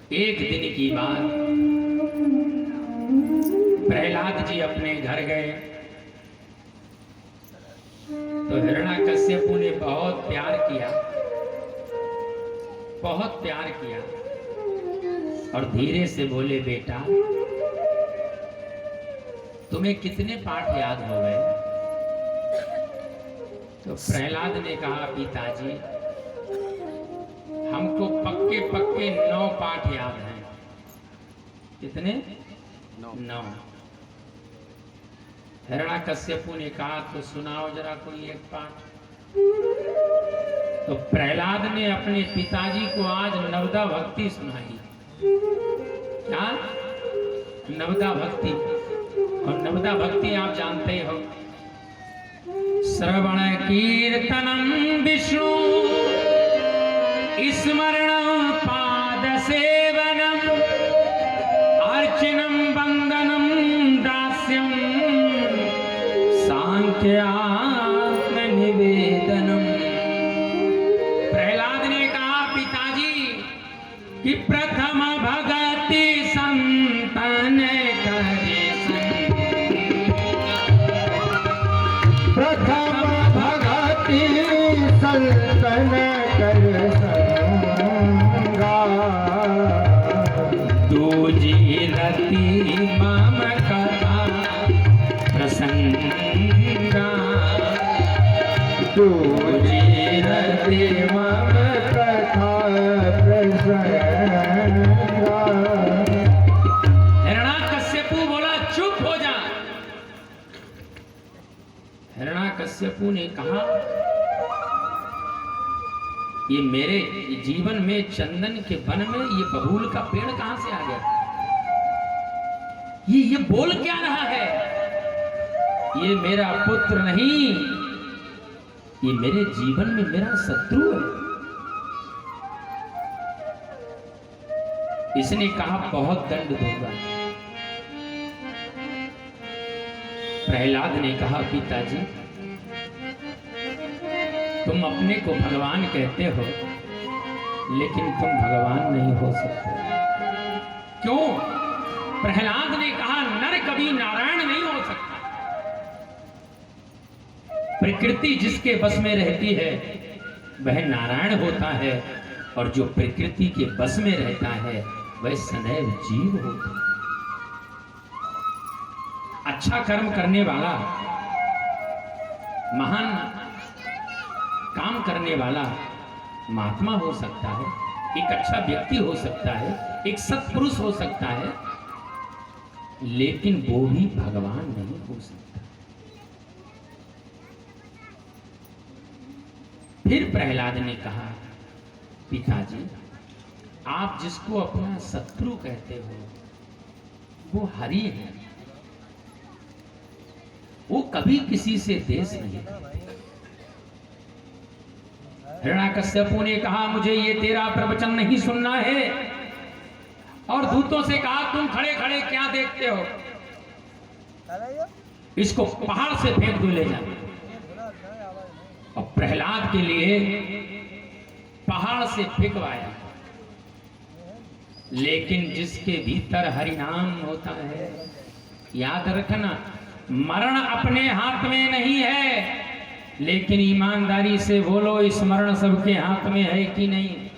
एक दिन की बात, प्रहलाद जी अपने घर गए तो हिरण्याकश्यपु ने बहुत प्यार किया, बहुत प्यार किया और धीरे से बोले, बेटा तुम्हें कितने पाठ याद हो गए? तो प्रहलाद ने कहा, पिताजी हमको पक्के पक्के 9 पाठ याद हैं। कितने? 9। हिरण्याकश्यपु ने कहा, तो सुनाओ जरा कोई एक पाठ। तो प्रहलाद ने अपने पिताजी को आज नवदा भक्ति सुनाई। क्या? नवदा भक्ति। और नवदा भक्ति आप जानते हो, श्रवण कीर्तनम विष्णु स्मरणं पाद सेवनम अर्चनम वंदनम दास्यम सांख्यात्म निवेदनम। प्रहलाद ने कहा, पिताजी कि प्रथम भगति संतन करे, प्रथम भगति संतन कर संगा, दूजी रति मम कथा प्रसंगा, दूजी रति मम कथा प्रसंगा। हिरण्याकश्यपु बोला, चुप हो जा। हिरण्याकश्यपु ने कहा, ये मेरे जीवन में चंदन के वन में ये बबूल का पेड़ कहां से आ गया? ये बोल क्या रहा है? ये मेरा पुत्र नहीं, ये मेरे जीवन में मेरा शत्रु है। इसने कहा, बहुत दंड दूंगा। प्रहलाद ने कहा, पिताजी तुम अपने को भगवान कहते हो, लेकिन तुम भगवान नहीं हो सकते। क्यों? प्रहलाद ने कहा, नर कभी नारायण नहीं हो सकता। प्रकृति जिसके बस में रहती है वह नारायण होता है, और जो प्रकृति के बस में रहता है वह सदैव जीव होता है। अच्छा कर्म करने वाला, महान काम करने वाला महात्मा हो सकता है, एक अच्छा व्यक्ति हो सकता है, एक सत्पुरुष हो सकता है, लेकिन वो भी भगवान नहीं हो सकता। फिर प्रहलाद ने कहा, पिताजी आप जिसको अपना शत्रु कहते हो वो हरि है, वो कभी किसी से देश नहीं करते। हिरण्याकश्यपु ने कहा, मुझे ये तेरा प्रवचन नहीं सुनना है, और दूतों से कहा, तुम खड़े खड़े क्या देखते हो, इसको पहाड़ से फेंक दो, ले जा। और प्रहलाद के लिए पहाड़ से फेंकवाया, लेकिन जिसके भीतर हरिनाम होता है, याद रखना, मरण अपने हाथ में नहीं है, लेकिन ईमानदारी से बोलो, स्मरण सबके हाथ में है कि नहीं?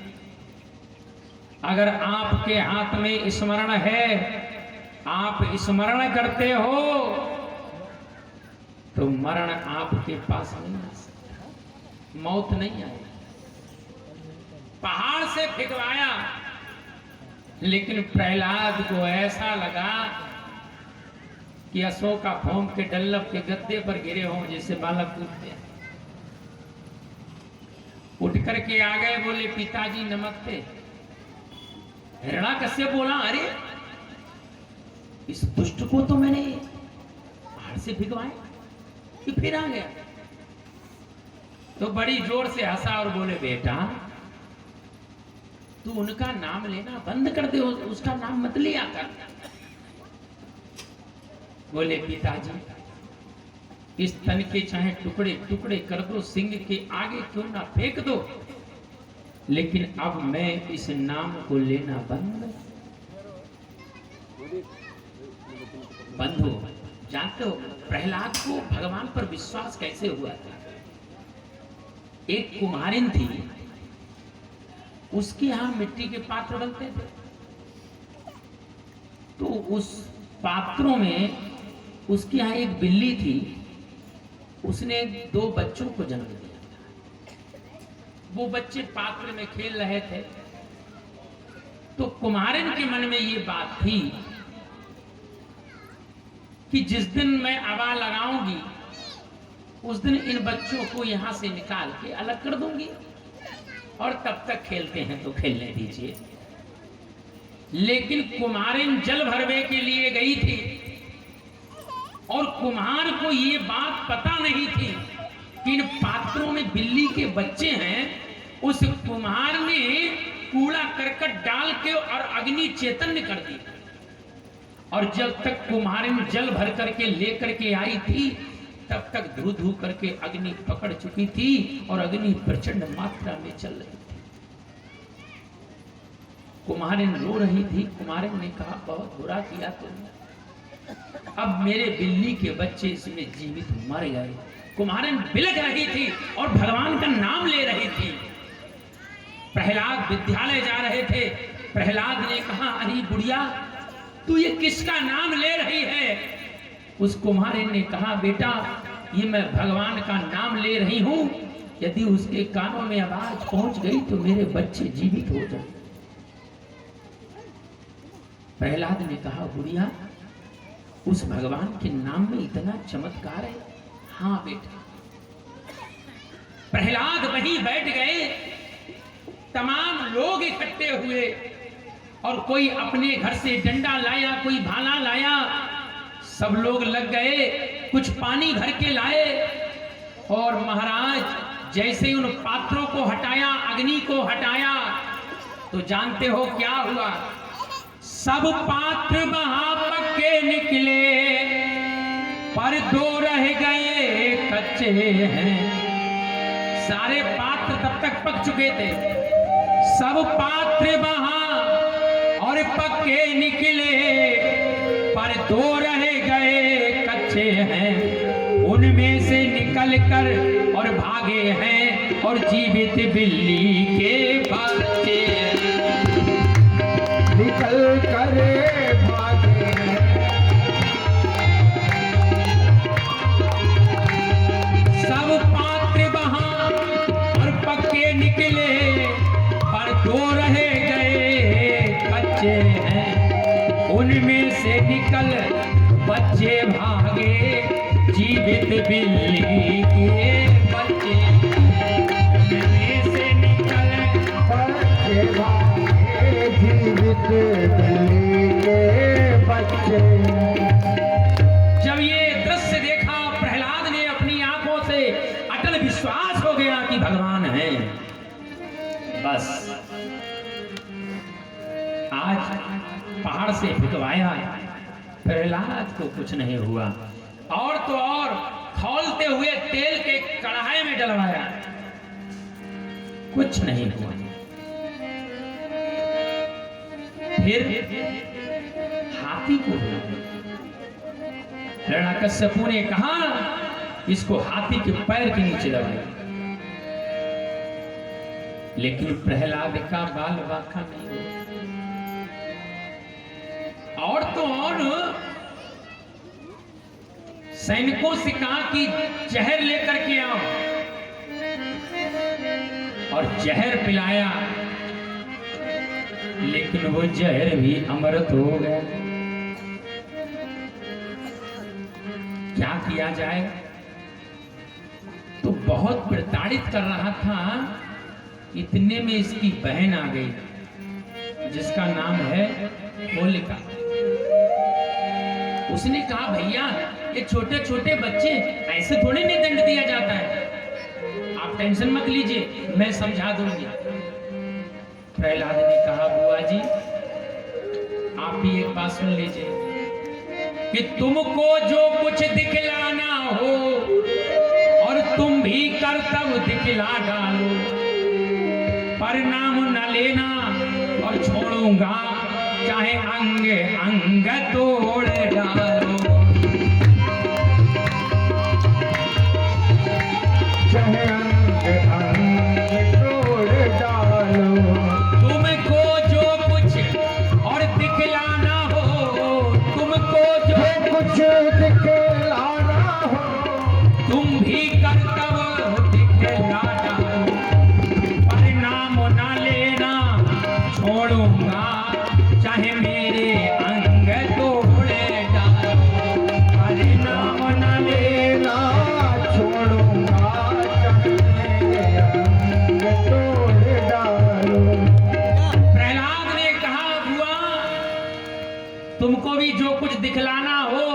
अगर आपके हाथ में स्मरण है, आप स्मरण करते हो, तो मरण आपके पास नहीं आ सकता, मौत नहीं आई। पहाड़ से फेंकवाया, लेकिन प्रहलाद को ऐसा लगा कि अशोक का फोम के डल्लभ के गद्दे पर गिरे हों, जैसे बालक कूदते। उठ करके आ गए, बोले, पिताजी नमस्ते। हिरण्याकश्यप बोला, अरे इस दुष्ट को तो मैंने पहाड़ से भिगवाया, कि फिर आ गया। तो बड़ी जोर से हंसा और बोले, बेटा तू उनका नाम लेना बंद कर दे, उसका नाम मत लिया कर। बोले, पिताजी इस तन के चाहे टुकड़े टुकड़े कर दो, सिंह के आगे क्यों ना फेंक दो, लेकिन अब मैं इस नाम को लेना बंद हो। जानते हो प्रहलाद को भगवान पर विश्वास कैसे हुआ था? एक कुम्हारिन थी, उसके यहां मिट्टी के पात्र बनते थे, तो उस पात्रों में उसके यहां एक बिल्ली थी, उसने 2 बच्चों को जन्म दिया। वो बच्चे पात्र में खेल रहे थे, तो कुम्हारिन के मन में ये बात थी कि जिस दिन मैं आवाज लगाऊंगी उस दिन इन बच्चों को यहां से निकाल के अलग कर दूंगी, और तब तक खेलते हैं तो खेलने दीजिए। लेकिन कुम्हारिन जल भरने के लिए गई थी, और कुम्हार को ये बात पता नहीं थी कि इन पात्रों में बिल्ली के बच्चे हैं। उस कुम्हार ने कूड़ा करकट डाल के और अग्नि चैतन्य कर दी, और जब तक कुम्हारिन जल भर करके लेकर के आई थी तब तक धू धू करके अग्नि पकड़ चुकी थी, और अग्नि प्रचंड मात्रा में चल रही थी। कुम्हारिन रो रही थी। कुम्हारिन ने कहा, बहुत बुरा किया तुमने, अब मेरे बिल्ली के बच्चे इसमें जीवित मर गए। कुम्हारिन बिलख रही थी और भगवान का नाम ले रही थी। प्रहलाद विद्यालय जा रहे थे। प्रहलाद ने कहा, अरे बुढ़िया, तू ये किसका नाम ले रही है? उस कुम्हारिन ने कहा, बेटा ये मैं भगवान का नाम ले रही हूं, यदि उसके कानों में आवाज पहुंच गई तो मेरे बच्चे जीवित हो जाए। प्रहलाद ने कहा, बुढ़िया उस भगवान के नाम में इतना चमत्कार है? हाँ बेटा। प्रहलाद वहीं बैठ गए। तमाम लोग इकट्ठे हुए, और कोई अपने घर से डंडा लाया, कोई भाला लाया, सब लोग लग गए। कुछ पानी भर के लाए, और महाराज जैसे उन पात्रों को हटाया, अग्नि को हटाया, तो जानते हो क्या हुआ? सब पात्र वहां पक्के निकले, पर 2 रह गए कच्चे हैं। सारे पात्र तब तक पक चुके थे, सब पात्र वहां और पक्के निकले, पर 2 रह गए कच्चे हैं। उनमें से निकल कर और भागे हैं, और जीवित बिल्ली के बच्चे निकल कर भागे हैं। सब पात्र वहां और पक्के निकले, पर 2 रह गए कच्चे हैं। उनमें से निकल बच्चे भागे, जीवित बिल्ली के बच्चे। उनमें से निकल बच्चे भागे, जीवित बिल्ली के बच्चे। जब ये दृश्य देखा, प्रहलाद ने अपनी आंखों से अटल विश्वास हो गया कि भगवान है। बस आज पहाड़ से फेंकवाया, प्रहलाद को कुछ नहीं हुआ, और तो और खौलते हुए तेल के कढ़ाई में डलवाया, कुछ नहीं हुआ। फिर हाथी को हिरण्यकश्यपु ने कहा, इसको हाथी के पैर के नीचे दबाया, लेकिन प्रहलाद का बाल बांका नहीं हुआ। और तो और सैनिकों से कहा कि जहर लेकर के आओ, और जहर पिलाया, लेकिन वो जहर भी अमृत हो गया। क्या किया जाए? तो बहुत प्रताड़ित कर रहा था, इतने में इसकी बहन आ गई, जिसका नाम है होलिका। उसने कहा, भैया ये छोटे छोटे बच्चे ऐसे थोड़ी नहीं दंड दिया जाता है, आप टेंशन मत लीजिए, मैं समझा दूंगी। प्रहलाद ने कहा, बुआ जी आप भी एक बात सुन लीजिए, कि तुमको जो कुछ दिखलाना हो और तुम भी कर्तव्य दिखला डालो, पर नाम न लेना और छोड़ूंगा चाहे अंग अंग तोड़ डालो। चाहे अंग अंग तोड़ डालो। तुमको जो कुछ और दिखलाना हो, तुमको जो कुछ दिखलाना हो, तुम भी कर्तव्य दिखलाना हो। पर नाम न लेना छोड़ूंगा चाहे मेरे अंग तोड़े डालो। पर नाम न लेना छोड़ूंगा चाहे मेरे अंग तोड़ डालो। प्रहलाद ने कहा बुआ तुमको भी जो कुछ दिखलाना हो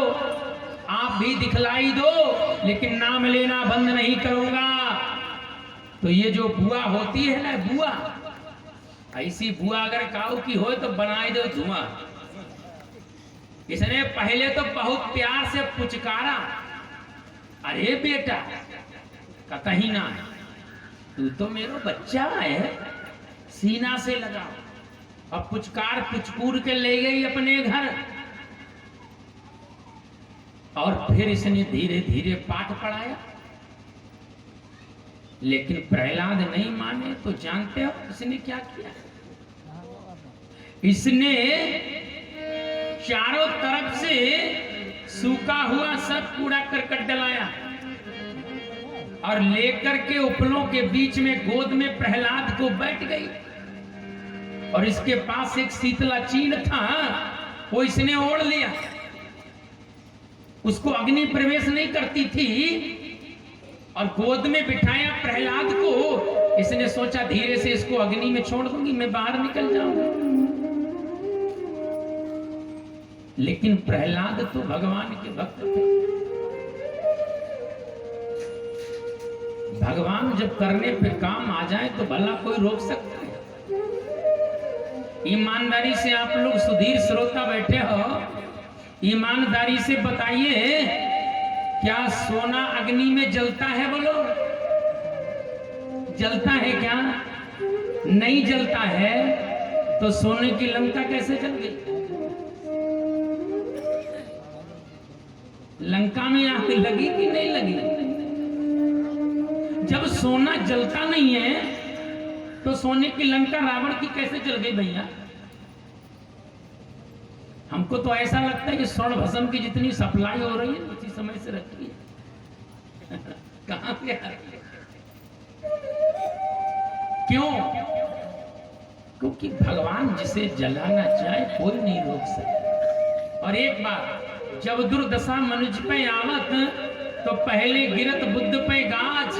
आप भी दिखलाई दो, लेकिन नाम लेना बंद नहीं करूंगा। तो ये जो बुआ होती है ना बुआ, ऐसी बुआ अगर काऊ की हो तो बनाए दो धुआं। इसने पहले तो बहुत प्यार से पुचकारा, अरे बेटा कतही ना, तू तो मेरा बच्चा है, सीना से लगा। और पुचकार पुचकूर के ले गई अपने घर। और फिर इसने धीरे धीरे पाठ पढ़ाया। लेकिन प्रहलाद नहीं माने तो जानते हो इसने क्या किया? इसने चारों तरफ से सूखा हुआ सब कूड़ा करकट डलाया और लेकर के उपलों के बीच में गोद में प्रहलाद को बैठ गई। और इसके पास एक शीतला चीन था, वो इसने ओढ़ लिया। उसको अग्नि प्रवेश नहीं करती थी और गोद में बिठाया प्रहलाद को। इसने सोचा धीरे से इसको अग्नि में छोड़ दूंगी, मैं बाहर निकल जाऊंगा। लेकिन प्रहलाद तो भगवान के भक्त थे। भगवान जब करने पे काम आ जाए तो भला कोई रोक सकता है? ईमानदारी से आप लोग सुधीर श्रोता बैठे हो, ईमानदारी से बताइए क्या सोना अग्नि में जलता है? बोलो, जलता है क्या? नहीं जलता है तो सोने की लंका कैसे जल गई? लंका में आग लगी कि नहीं लगी? जब सोना जलता नहीं है तो सोने की लंका रावण की कैसे जल गई भैया? हमको तो ऐसा लगता है कि स्वर्ण भस्म की जितनी सप्लाई हो रही है उसी समय से रखी है। कहां से आ रही है? क्यों? क्योंकि भगवान जिसे जलाना चाहे कोई नहीं रोक सकता। और एक बात, जब दुर्दशा मनुज पे आवत तो पहले गिरत बुद्ध पे गाज।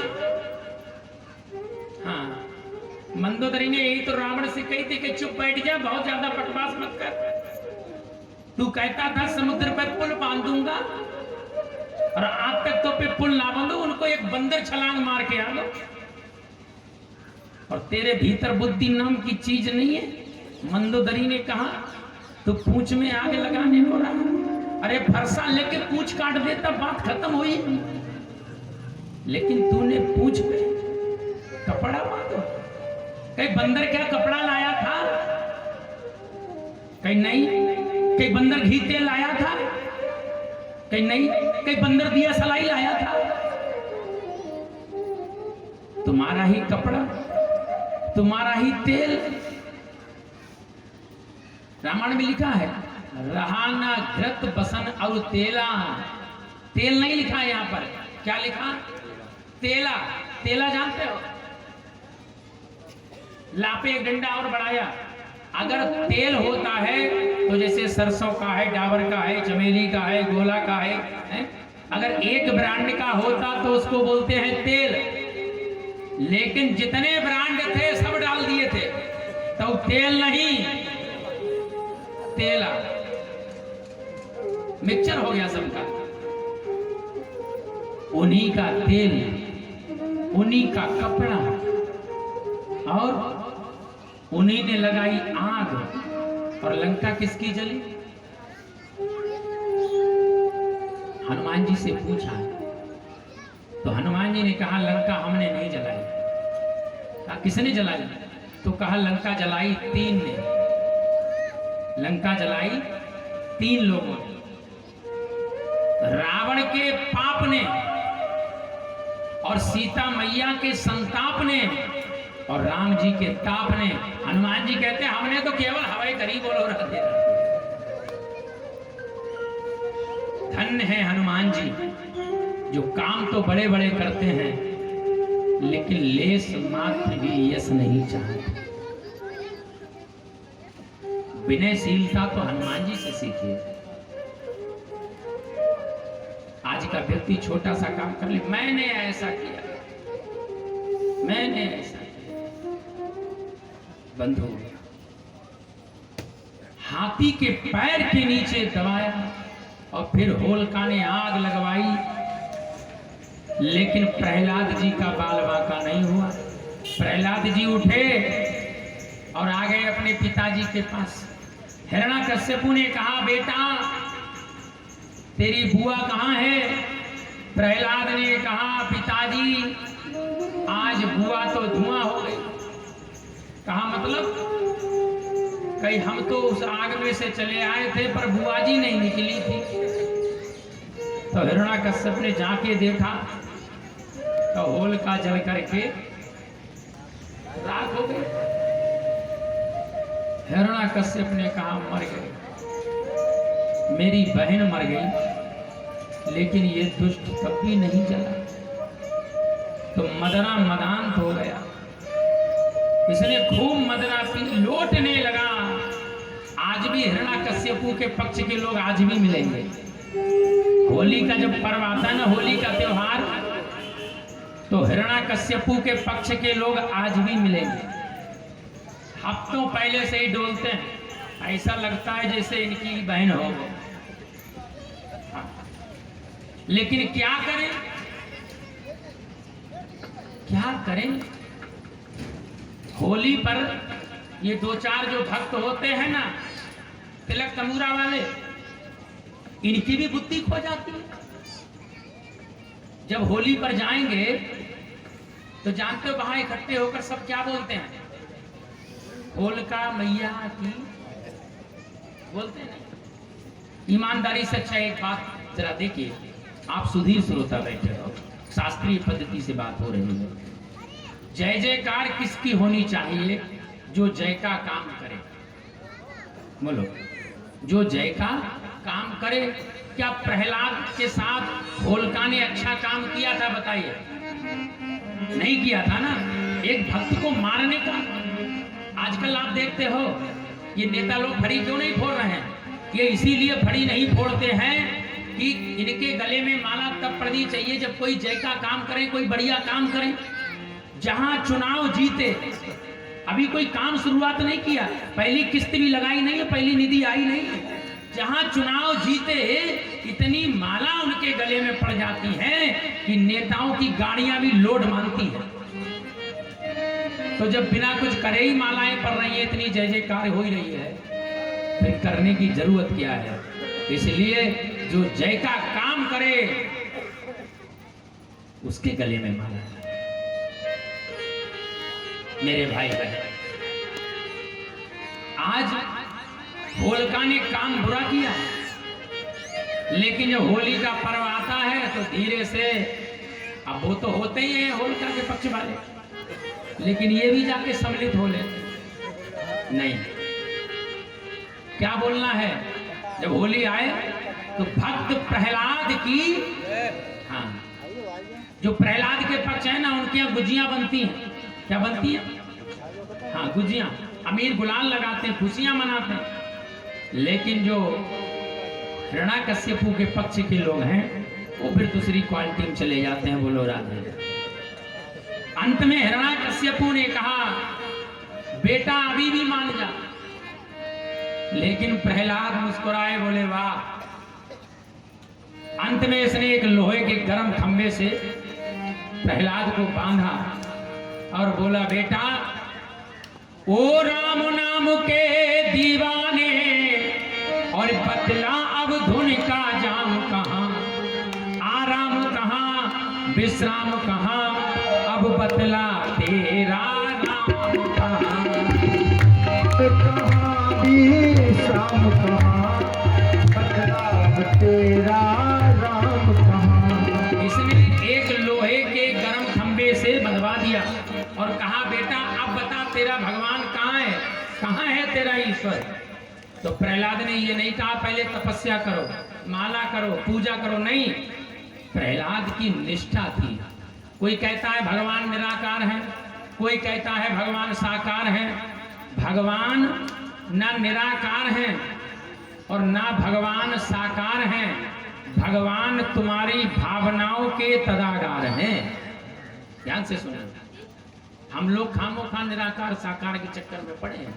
हाँ, मंदोदरी ने यही तो रावण से कही थी कि चुप बैठ जा, बहुत ज्यादा बकवास मत कर। तू कहता था समुद्र पर पुल बांध दूंगा और आज तक तो पे पुल ना बांधो, उनको एक बंदर छलांग मार के आ लो। और तेरे भीतर बुद्धि नाम की चीज नहीं है। मंदोदरी ने कहा तो पूंछ में आग लगाने को रहा। अरे फरसा लेके पूंछ काट देता, बात खत्म हुई। लेकिन तूने पूंछ पे कपड़ा बांधा। कहीं बंदर क्या कपड़ा लाया था? कहीं नहीं। कहीं बंदर घी तेल लाया था? कहीं नहीं। कहीं बंदर दिया सलाई लाया था? तुम्हारा ही कपड़ा, तुम्हारा ही तेल। रामायण में लिखा है रहाना घृत बसन और तेला। तेल नहीं लिखा है यहां पर, क्या लिखा? तेला। तेला जानते हो? लापे एक डंडा और बढ़ाया। अगर तेल होता है तो जैसे सरसों का है, डाबर का है, चमेली का है, गोला का है? अगर एक ब्रांड का होता तो उसको बोलते हैं तेल। लेकिन जितने ब्रांड थे सब डाल दिए थे, तो तेल नहीं, तेला। मिक्सचर हो गया सबका। उन्हीं का तेल, उन्हीं का कपड़ा, और उन्हीं ने लगाई आग। और लंका किसकी जली? हनुमान जी से पूछा तो हनुमान जी ने कहा लंका हमने नहीं जलाई। कहा किसने जलाई? तो कहा लंका जलाई 3 ने, लंका जलाई 3 लोगों ने, रावण के पाप ने और सीता मैया के संताप ने और राम जी के ताप ने। हनुमान जी कहते हैं हमने तो केवल हवाई करी बोलो रख दिया। धन्य है हनुमान जी जो काम तो बड़े बड़े करते हैं लेकिन लेस मात्र भी यश नहीं चाहते। विनयशीलता तो हनुमान जी से सीखिए। आज का व्यक्ति छोटा सा काम कर ले, मैंने ऐसा किया, मैंने ऐसा किया। बंधु, हाथी के पैर के नीचे दबाया और फिर होलिका ने आग लगवाई, लेकिन प्रहलाद जी का बाल बांका नहीं हुआ। प्रहलाद जी उठे और आ गए अपने पिताजी के पास। हिरण्याकश्यपु ने कहा बेटा तेरी बुआ कहाँ है? प्रहलाद ने कहा पिताजी आज बुआ तो धुआं हो गई। कहा मतलब? कहीं हम तो उस आग में से चले आए थे पर बुआ जी नहीं निकली थी। तो हिरण्याकश्यप ने जाके देखा तो होलिका जल करके राख हो गई। हिरण्याकश्यप ने कहा मर गए, मेरी बहन मर गई लेकिन ये दुष्ट तब भी नहीं जला। तो मदना मदान हो गया, इसने खूब मदना पी, लौटने लगा। आज भी हिरण्याकश्यपु के पक्ष के लोग आज भी मिलेंगे। होली का जब पर्व आता है ना, होली का त्योहार, तो हिरण्याकश्यपु के पक्ष के लोग आज भी मिलेंगे। हफ्तों पहले से ही डोलते हैं, ऐसा लगता है जैसे इनकी बहन हो। लेकिन क्या करें, क्या करें? होली पर ये 2-4 जो भक्त होते हैं ना, तिलक तमूरा वाले, इनकी भी बुद्धि खो जाती है। जब होली पर जाएंगे तो जानते हो वहां इकट्ठे होकर सब क्या बोलते हैं? होलिका मैया की बोलते हैं। ईमानदारी से अच्छा एक बात जरा देखिए, आप सुधीर श्रोता बैठे हो, शास्त्रीय पद्धति से बात हो रही है। जय जयकार किसकी होनी चाहिए? जो जय का काम करे। बोलो, जो जय का काम करे। क्या प्रहलाद के साथ होलिका ने अच्छा काम किया था? बताइए, नहीं किया था ना। एक भक्त को मारने का। आजकल आप देखते हो ये नेता लोग फड़ी क्यों नहीं फोड़ रहे हैं? ये इसीलिए फड़ी नहीं फोड़ते हैं कि इनके गले में माला तब पड़नी चाहिए जब कोई जय का काम करें, कोई बढ़िया काम करें। जहां चुनाव जीते, अभी कोई काम शुरुआत नहीं किया, पहली किस्त भी लगाई नहीं है, पहली निधि आई नहीं है। जहां चुनाव जीते इतनी माला उनके गले में पड़ जाती है कि नेताओं की गाड़ियां भी लोड मांगती हैं। तो जब बिना कुछ करे ही मालाएं पड़ रही है, इतनी जय जयकार हो ही रही है, फिर करने की जरूरत क्या है? इसलिए जो जय का काम करे उसके गले में माला। मेरे भाई बहन, आज होलिका ने काम बुरा किया, लेकिन जब होली का पर्व आता है तो धीरे से, अब वो तो होते ही हैं होलिका के पक्ष वाले, लेकिन ये भी जाके सम्मिलित हो लेते नहीं। क्या बोलना है? जब होली आए तो भक्त प्रहलाद की, हाँ, जो प्रहलाद के पक्ष है ना, उनके यहाँ गुजियां बनती हैं। क्या बनती है? हाँ, गुजियां। अमीर गुलाल लगाते हैं, खुशियां मनाते हैं। लेकिन जो हिरण्याकश्यपु के पक्ष के लोग हैं वो फिर दूसरी क्वालिटी में चले जाते हैं। बोलो राधे। अंत में हिरण्याकश्यपु ने कहा बेटा अभी भी मान जा, लेकिन प्रहलाद मुस्कुराए, बोले वाह। अंत में इसने एक लोहे के गर्म खंभे से प्रहलाद को बांधा और बोला बेटा, ओ राम नाम के दीवाने, और बदला अब धुन का जाम कहां, आराम कहां, विश्राम कहां, अब बदला तेरा नाम कहां। कहाँ विश्राम कहाँ, बदलाव तेरा राम कहाँ। इसने एक लोहे के गर्म खंबे से बंधवा दिया और कहा बेटा अब बता तेरा भगवान कहाँ है, कहाँ है तेरा ईश्वर। तो प्रहलाद ने ये नहीं कहा पहले तपस्या करो, माला करो, पूजा करो, नहीं। प्रहलाद की निष्ठा थी। कोई कहता है भगवान निराकार है, कोई कहता है भगवान साकार है। भगवान ना निराकार है और ना भगवान साकार है, भगवान तुम्हारी भावनाओं के तदागार हैं। ध्यान से सुनो, हम लोग खामोखा निराकार साकार के चक्कर में पड़े हैं।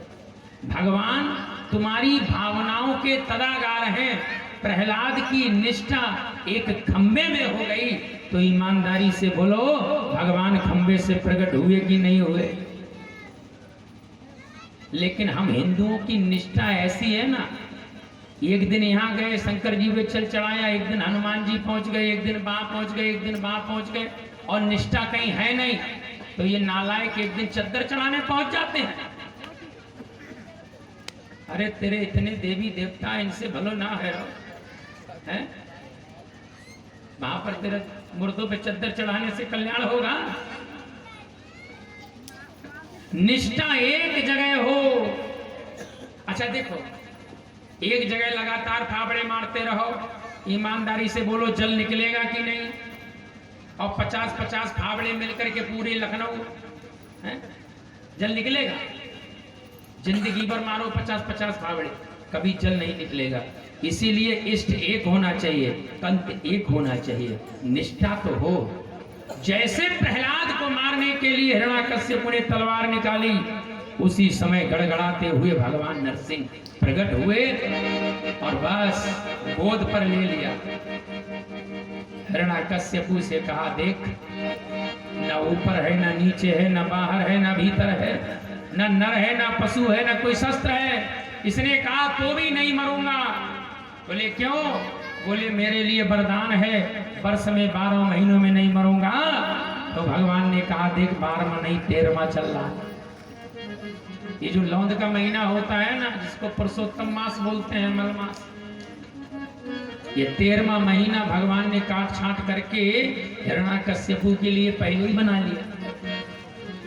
भगवान तुम्हारी भावनाओं के तदागार हैं। प्रहलाद की निष्ठा एक खंबे में हो गई तो ईमानदारी से बोलो भगवान खंबे से प्रकट हुए कि नहीं हुए। लेकिन हम हिंदुओं की निष्ठा ऐसी है ना, एक दिन यहाँ गए शंकर जी पे चल चढ़ाया, एक दिन हनुमान जी पहुंच गए, एक दिन वहां पहुंच गए, एक दिन वहां पहुंच गए और निष्ठा कहीं है नहीं। तो ये नालायक एक दिन चद्दर चढ़ाने पहुंच जाते हैं। अरे तेरे इतने देवी देवता, इनसे भलो ना है हैं? वहां पर तेरे मुर्दों पे चद्दर चढ़ाने से कल्याण होगा। निष्ठा एक जगह हो। अच्छा देखो, एक जगह लगातार फावड़े मारते रहो, ईमानदारी से बोलो जल निकलेगा कि नहीं। और 50-50 फावड़े मिलकर के पूरे लखनऊ हैं, जल निकलेगा। जिंदगी भर मारो 50-50 फावड़े, कभी जल नहीं निकलेगा। इसीलिए इष्ट एक होना चाहिए, कंत एक होना चाहिए, निष्ठा तो हो। जैसे प्रहलाद को मारने के लिए हिरण्याकश्यप ने तलवार निकाली, उसी समय गड़गड़ाते हुए भगवान नरसिंह प्रकट हुए और बस गोद पर ले लिया। हिरण्याकश्यप से कहा देख, न ऊपर है, न नीचे है, न बाहर है, न भीतर है, न नर है, न पशु है, न कोई शस्त्र है। इसने कहा तो भी नहीं मरूंगा। बोले क्यों? बोले मेरे लिए वरदान है, वर्ष में 12 महीनों में नहीं मरूंगा। तो भगवान ने कहा देख 12वां नहीं 13वां चल रहा। ये जो लौंद का महीना होता है ना, जिसको पुरुषोत्तम मास बोलते हैं, मल मास, ये 13वां महीना भगवान ने काट छांट करके हिरण्याकश्यप के लिए पहले ही बना लिया।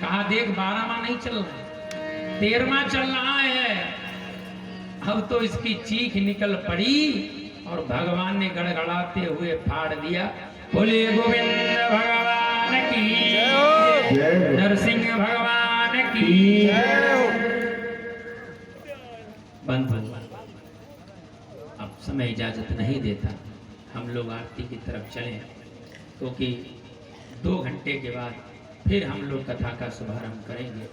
कहा देख 12वां नहीं चल रहा, 13वां चल रहा है। अब तो इसकी चीख निकल पड़ी और भगवान ने गड़गड़ाते हुए फाड़ दिया। बोले गोविंद भगवान की जय, नरसिंह भगवान की जय। बंधु, अब समय इजाजत नहीं देता, हम लोग आरती की तरफ चलें, क्योंकि 2 घंटे के बाद फिर हम लोग कथा का शुभारंभ करेंगे।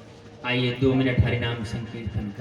आइए 2 मिनट हरिनाम संकीर्तन करें।